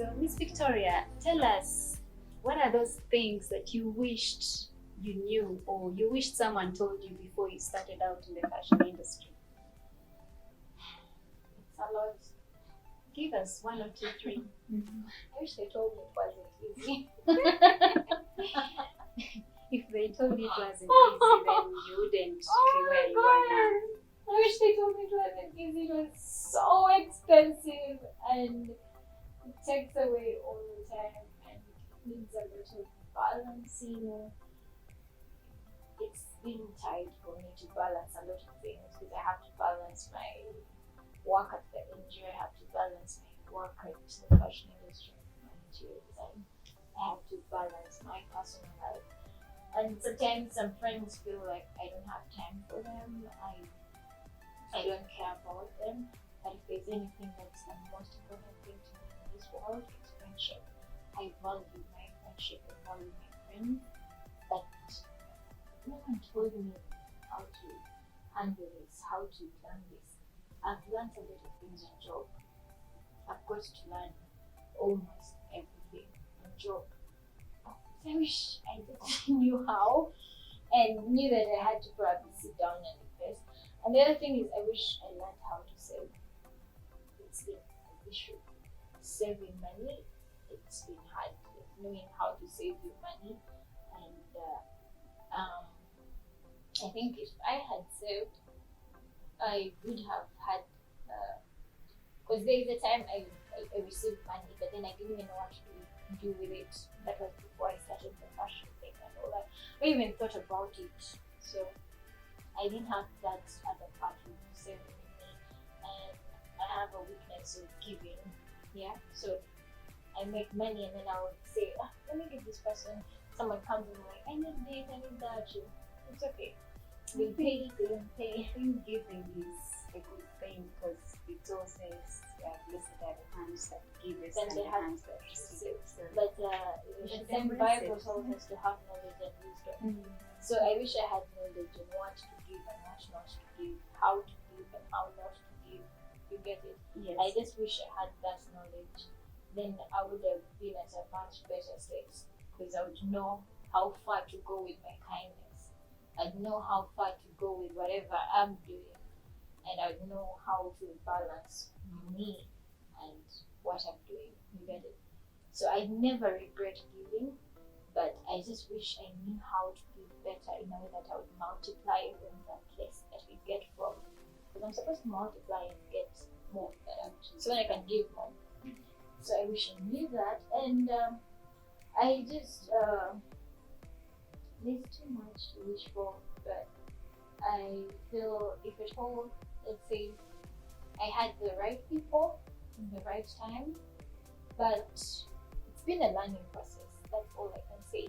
So, Miss Victoria, tell us, what are those things that you wished you knew or you wished someone told you before you started out in the fashion industry? It's a lot. Give us 1 or 2, 3. I wish they told me it wasn't easy. If they told you it wasn't easy, then you wouldn't be where you are now. I wish they told me it wasn't easy. It was so expensive and it takes away all the time and it needs a lot of balancing. It's been tight for me to balance a lot of things because I have to balance my work at the NGO, I have to balance my work at the fashion industry, my interior design. I have to balance my personal life. And sometimes some friends feel like I don't have time for them. I don't care about them. But if there's anything that's the most important thing to me in this world, it's friendship. I value my friendship, I value my friends. But no one told me how to handle this, how to plan this. I've learned a lot of things on job. I've got to learn almost everything on job. I wish I just knew how and knew that I had to probably sit down and invest. And the other thing is I wish I learned how to save. It's been an issue. Saving money, it's been hard. Like knowing how to save your money. And I think if I had saved, I would have had, because there is a time I received money, but then I didn't even know what to do with it. That was before I started the fashion thing and all that. I even thought about it. So I didn't have that other part of saving me, and I have a weakness of giving. Yeah, so I make money and then I would say, let me give this person. Someone comes and like, I need this, I need that. It's okay. They pay, they don't pay. I think giving is a good thing because it all says, blessed are the hands that give us and the hands that receive. But the same Bible tells us to have knowledge and wisdom. So I wish I had knowledge on what to give and what not to give, how to give and how not to give. You get it? Yes. I just wish I had that knowledge. Then I would have been at a much better state because I would know how far to go with my kindness. I'd know how far to go with whatever I'm doing, and I'd know how to balance me and what I'm doing. You get it? So I never regret giving, but I just wish I knew how to give better in a way that I would multiply from the place that we get from. Because I'm supposed to multiply and get more, so then I can give more. So I wish I knew that, and I just there's too much to wish for, but I feel if at all, let's say I had the right people in the right time, but it's been a learning process. That's all I can say.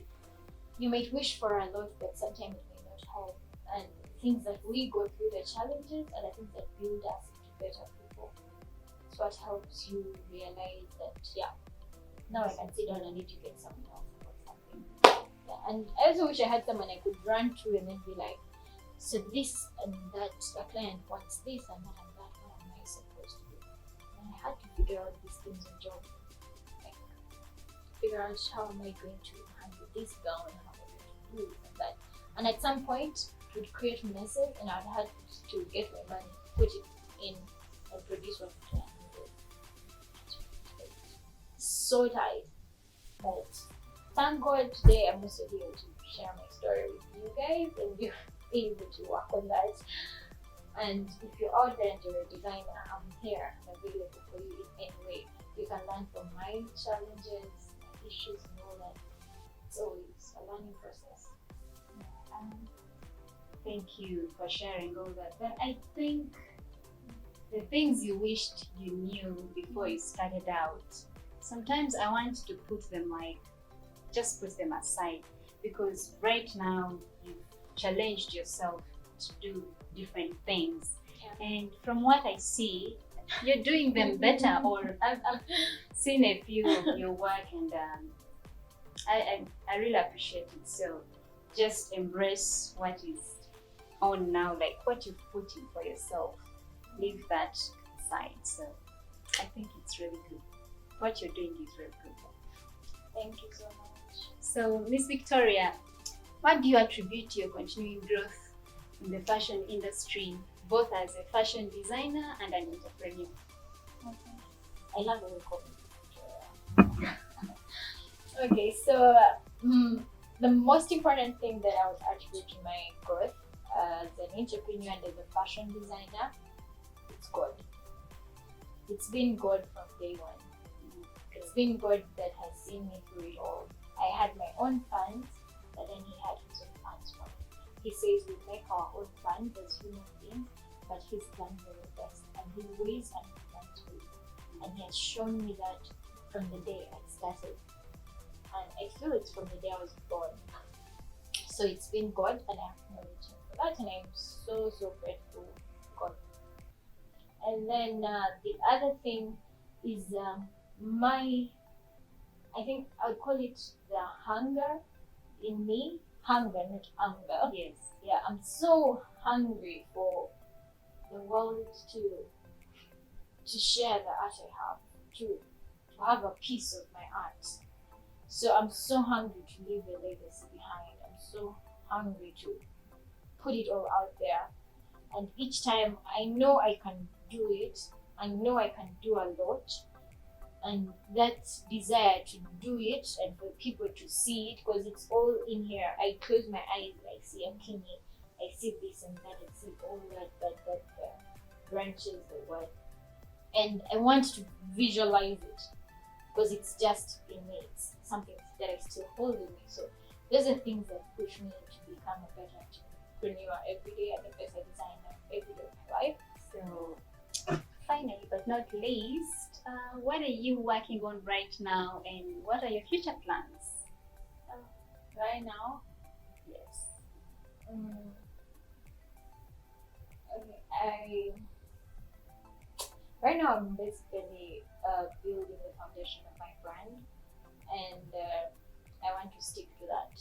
You might wish for a lot, but sometimes it may not help. And things that we go through, the challenges, are the things that build us into better people. It's what helps you realize that, now I can sit down and educate someone else about something. And I also wish I had someone I could run to and then be like, so this and that, a client wants this and that, what am I supposed to do? And I had to figure out these things on job. Like, figure out how am I going to handle this gown, how am I going to do this and that. And at some point, it would create messes and I'd have to get my money, put it in and produce what I needed. So tight. But thank God today I'm also here to share my story with you guys and you're able to work on that. And if you're out there and you're a designer, I'm here and available for you in any way. You can learn from my challenges, my issues and all that. It's always a learning process. Thank you for sharing all that. But I think the things you wished you knew before you started out, sometimes I want to put them just put them aside, because right now you've challenged yourself to do different things. And from what I see, you're doing them better, or I've seen a few of your work and I really appreciate it. So just embrace what is on now, like what you've put in for yourself. Leave that aside. So I think it's really good. what you're doing is very good. Thank you so much. So, Miss Victoria, what do you attribute to your continuing growth in the fashion industry, both as a fashion designer and an entrepreneur? Okay. I love the way you call me Victoria. Okay, so the most important thing that I would attribute to my growth as an entrepreneur and as a fashion designer, it's God. It's been God from day one. It's been God that has seen me through it all. I had my own plans, but then He had His own plans for me. He says we make our own plans as human beings, but His plans are the best, and His ways and His plans for you. And He has shown me that from the day I started. And I feel it's from the day I was born. So it's been God, and I acknowledge Him for that, and I'm so grateful to God. And then the other thing is I think I would call it the hunger in me. Hunger, not anger. Yes. Yeah, I'm so hungry for the world to share the art I have, to have a piece of my art. So I'm so hungry to leave a legacy behind. I'm so hungry to put it all out there. And each time I know I can do it, I know I can do a lot. And that desire to do it and for people to see it, because it's all in here. I close my eyes, I see a kidney, I see this and that, I see all that branches or what. And I want to visualize it because it's just in me. It's something that I still hold in me. So those are things that push me to become a better entrepreneur every day and a better designer every day of my life. So, finally, but not least, what are you working on right now, and what are your future plans? Right now, Yes. Okay, right now I'm basically building the foundation of my brand, and I want to stick to that.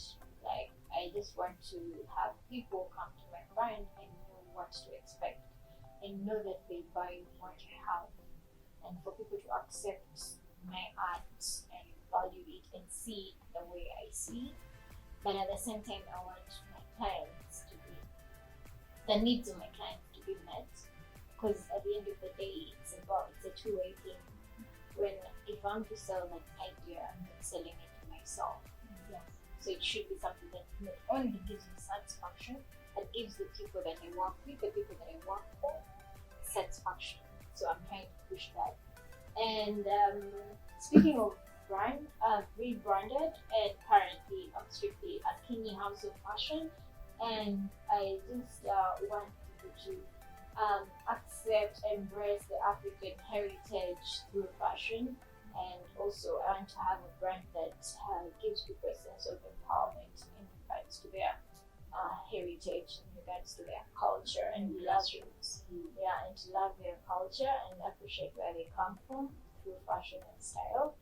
Like, I just want to have people come to my brand and know what to expect, and know that they buy what I have, and for people to accept my art and value it and see it the way I see it. But at the same time, I want my clients to be, the needs of my clients to be met, because at the end of the day, it's a two-way thing. When if I'm to sell an idea, I'm not selling it to myself. Yes. So it should be something that not only gives me satisfaction, but gives the people that I work with, the people that I work for, satisfaction. So I'm trying to push that. And speaking of brand, I've rebranded, and currently I'm strictly a Kenya house of fashion. And I just want people to accept, embrace the African heritage through fashion. And also, I want to have a brand that gives people a sense of empowerment in regards to their heritage, in regards to their culture, and love roots. Yeah, and to love their culture and appreciate where they come from through fashion and style.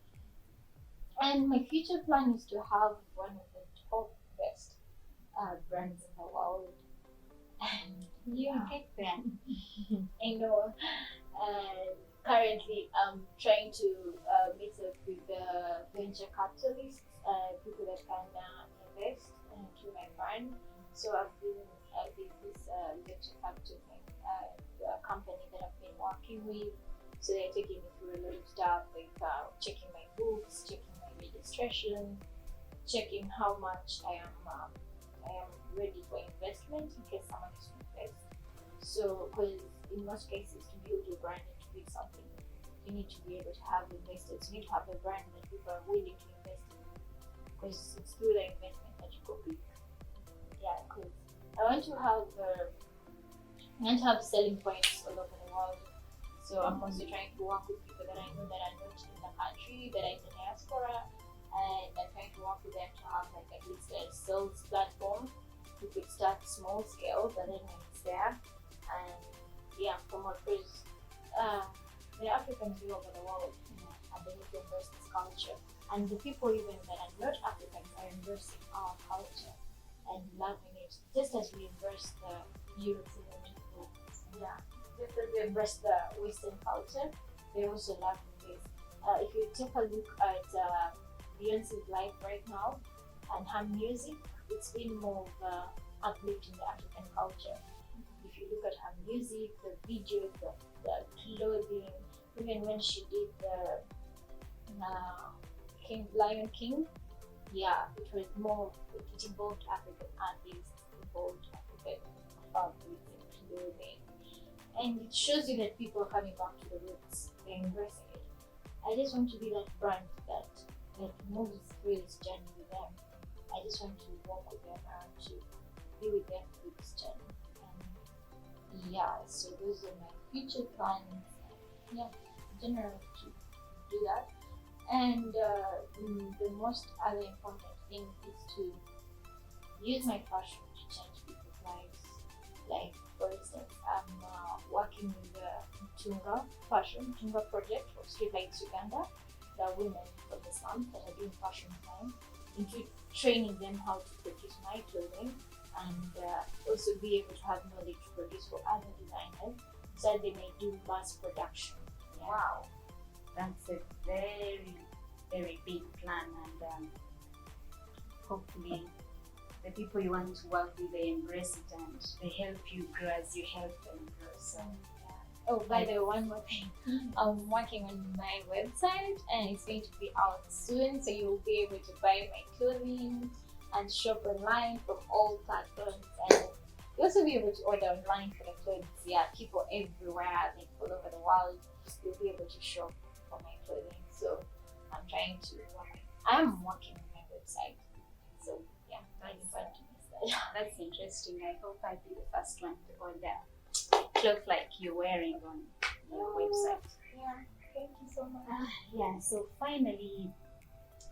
And my future plan is to have one of the top best brands in the world. And You get there. I know. And currently, I'm trying to meet up with the venture capitalists, people that can invest into my brand. So I've been with this venture capital company that I've been working with. So they're taking me through a lot of stuff, like checking my books, checking my registration, checking how much I am ready for investment in case someone is to invest. So, because in most cases, to build your brand and to build something, you need to be able to have investors. You need to have a brand that people are willing to invest in, because it's through the investment that you go big. Yeah, because I want to have selling points all over the world. So I'm also trying to work with people that I know that are not in the country, that are in the diaspora, and I'm trying to work with them to have like at least a sales platform. We could start small scale, but then when it's there, and yeah, promote, because the Africans all over the world, and they need to embrace this culture. And the people even that are not Africans are embracing our culture and loving it, just as we embrace the European people. Yeah, just as we embrace the Western culture, they also love this. If you take a look at Beyonce's life right now and her music, it's been more of uplifting the African culture. If you look at her music, the videos, the clothing, even when she did the Lion King, yeah, it was more, it involved African artists, it involved African fabrics and clothing. And it shows you that people are coming back to the roots, they're embracing it. I just want to be that brand that moves through this journey with them. I just want to walk with them and to be with them through this journey. And yeah, so those are my future plans. Yeah, generally to do that. And the most other important thing is to use my passion to change people's lives. Like, for instance, I'm working with the Tunga project for Streetlights Uganda, the women from the slums that are doing fashion design, into training them how to produce my clothing and also be able to have knowledge to produce for other designers so that they may do mass production. Yeah. Wow, that's a very, very big plan, and hopefully the people you want to work with, they embrace it and they help you grow as you help them grow. So oh, by the way, one more thing. I'm working on my website and it's going to be out soon, so you'll be able to buy my clothing and shop online from all platforms, and you'll also be able to order online for the clothes. Yeah, people everywhere, like all over the world, you'll be able to shop for my clothing. So I'm working on my website. So yeah, I'm fun to miss that. that's interesting. I hope I'll be the first one to order clothes like you're wearing on your website. Yeah, thank you so much. Yeah, so finally,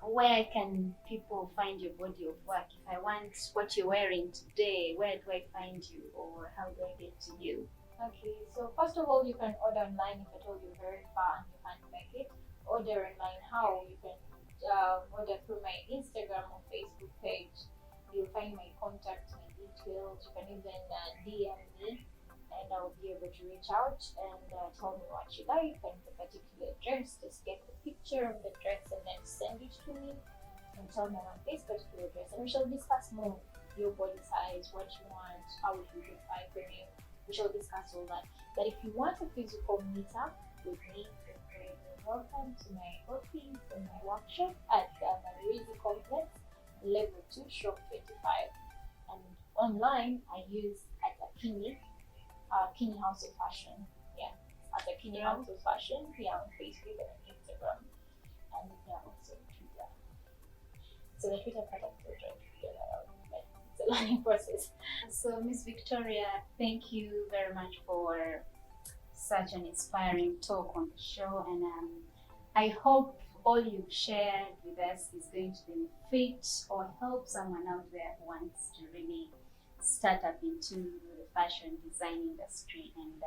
where can people find your body of work? If I want what you're wearing today, where do I find you, or how do I get to you? Okay, so first of all, you can order online if at all you're very far and you can't make it. Order online how? You can order through my Instagram or Facebook page. You'll find my contact, my details. You can even DM me and I'll be able to reach out and tell me what you like and the particular dress. Just get the picture of the dress and then send it to me and tell me about this particular dress. And we shall discuss more your body size, what you want, how it will look like for you. We shall discuss all that. But if you want a physical meetup with me, you're very welcome to my office and my workshop at the Marizi Complex, level 2, shop 25. And online, I use at Akini House of Fashion. Yeah, at Akini House of Fashion. Yeah, on Facebook and on Instagram. And also Twitter. So the Twitter part I'm still trying to figure that out. But it's a learning process. So, Miss Victoria, thank you very much for such an inspiring talk on the show, and I hope all you've shared with us is going to benefit or help someone out there who wants to really start up into the fashion design industry, and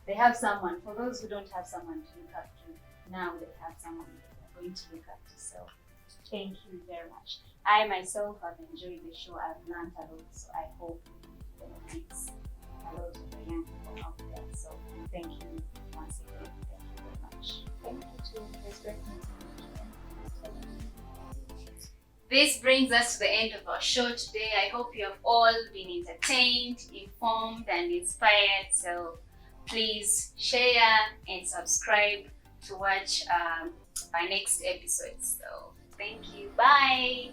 they have someone. For those who don't have someone to look up to, now they have someone they're going to look up to. So thank you very much. I myself have enjoyed the show. I've learned a lot, so I hope it benefits a lot of the young people out there. So thank you once again. Thank you very much. Thank you too. It was great meeting you. This brings us to the end of our show today. I hope you have all been entertained, informed, and inspired. So please share and subscribe to watch our next episode. So thank you. Bye.